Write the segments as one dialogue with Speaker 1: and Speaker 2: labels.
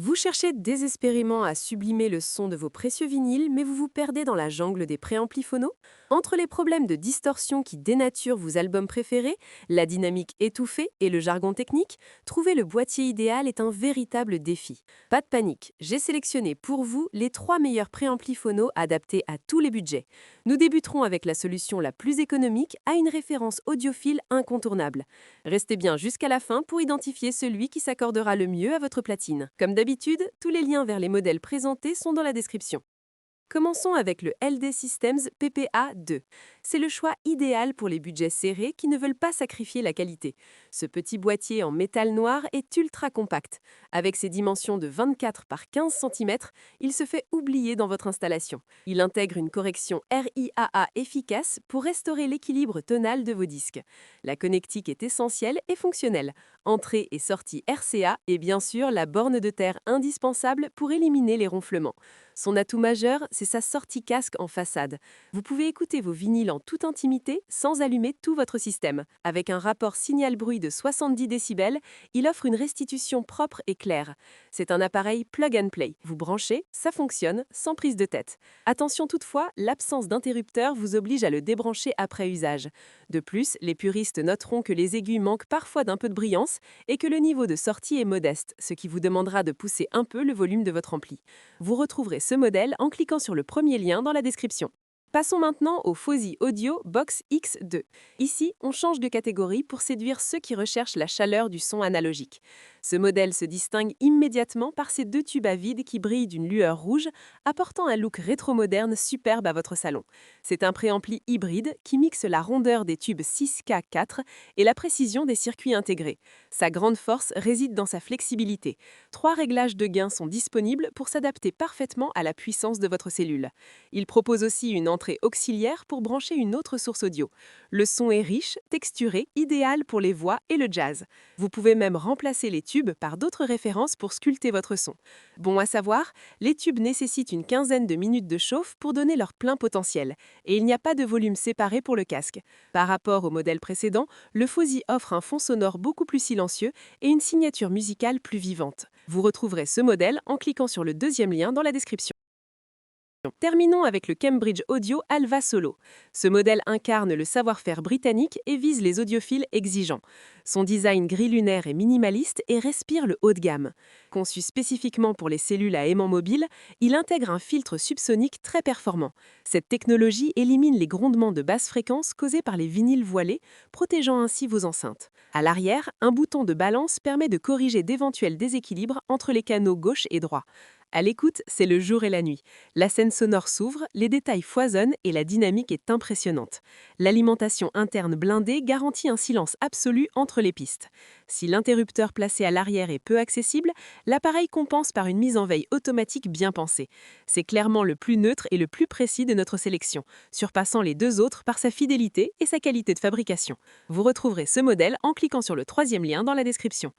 Speaker 1: Vous cherchez désespérément à sublimer le son de vos précieux vinyles, mais vous vous perdez dans la jungle des préamplis phono. Entre les problèmes de distorsion qui dénaturent vos albums préférés, la dynamique étouffée et le jargon technique, trouver le boîtier idéal est un véritable défi. Pas de panique, j'ai sélectionné pour vous les 3 meilleurs préamplis phono adaptés à tous les budgets. Nous débuterons avec la solution la plus économique à une référence audiophile incontournable. Restez bien jusqu'à la fin pour identifier celui qui s'accordera le mieux à votre platine. Comme d'habitude, tous les liens vers les modèles présentés sont dans la description. Commençons avec le LD Systems PPA2. C'est le choix idéal pour les budgets serrés qui ne veulent pas sacrifier la qualité. Ce petit boîtier en métal noir est ultra compact. Avec ses dimensions de 24 par 15 cm, il se fait oublier dans votre installation. Il intègre une correction RIAA efficace pour restaurer l'équilibre tonal de vos disques. La connectique est essentielle et fonctionnelle. Entrée et sortie RCA et bien sûr la borne de terre indispensable pour éliminer les ronflements. Son atout majeur, c'est sa sortie casque en façade. Vous pouvez écouter vos vinyles en toute intimité sans allumer tout votre système. Avec un rapport signal-bruit de 70 décibels, il offre une restitution propre et claire. C'est un appareil plug and play. Vous branchez, ça fonctionne, sans prise de tête. Attention toutefois, l'absence d'interrupteur vous oblige à le débrancher après usage. De plus, les puristes noteront que les aigus manquent parfois d'un peu de brillance et que le niveau de sortie est modeste, ce qui vous demandera de pousser un peu le volume de votre ampli. Vous retrouverez ce modèle en cliquant sur le premier lien dans la description. Passons maintenant au Fosi Audio Box X2. Ici, on change de catégorie pour séduire ceux qui recherchent la chaleur du son analogique. Ce modèle se distingue immédiatement par ses 2 tubes à vide qui brillent d'une lueur rouge, apportant un look rétro-moderne superbe à votre salon. C'est un préampli hybride qui mixe la rondeur des tubes 6K4 et la précision des circuits intégrés. Sa grande force réside dans sa flexibilité. 3 réglages de gain sont disponibles pour s'adapter parfaitement à la puissance de votre cellule. Il propose aussi une entrée auxiliaire pour brancher une autre source audio. Le son est riche, texturé, idéal pour les voix et le jazz. Vous pouvez même remplacer les tubes par d'autres références pour sculpter votre son. Bon à savoir, les tubes nécessitent une quinzaine de minutes de chauffe pour donner leur plein potentiel, et il n'y a pas de volume séparé pour le casque. Par rapport au modèle précédent, le Fosi offre un fond sonore beaucoup plus silencieux et une signature musicale plus vivante. Vous retrouverez ce modèle en cliquant sur le deuxième lien dans la description. Terminons avec le Cambridge Audio Alva Solo. Ce modèle incarne le savoir-faire britannique et vise les audiophiles exigeants. Son design gris lunaire est minimaliste et respire le haut de gamme. Conçu spécifiquement pour les cellules à aimant mobile, il intègre un filtre subsonique très performant. Cette technologie élimine les grondements de basse fréquence causés par les vinyles voilés, protégeant ainsi vos enceintes. À l'arrière, un bouton de balance permet de corriger d'éventuels déséquilibres entre les canaux gauche et droit. À l'écoute, c'est le jour et la nuit. La scène sonore s'ouvre, les détails foisonnent et la dynamique est impressionnante. L'alimentation interne blindée garantit un silence absolu entre les pistes. Si l'interrupteur placé à l'arrière est peu accessible, l'appareil compense par une mise en veille automatique bien pensée. C'est clairement le plus neutre et le plus précis de notre sélection, surpassant les 2 autres par sa fidélité et sa qualité de fabrication. Vous retrouverez ce modèle en cliquant sur le troisième lien dans la description.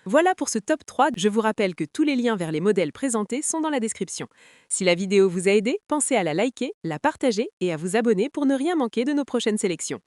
Speaker 1: Voilà pour ce top 3. Je vous rappelle que tous les liens vers les modèles présentés sont dans la description. Si la vidéo vous a aidé, pensez à la liker, la partager et à vous abonner pour ne rien manquer de nos prochaines sélections.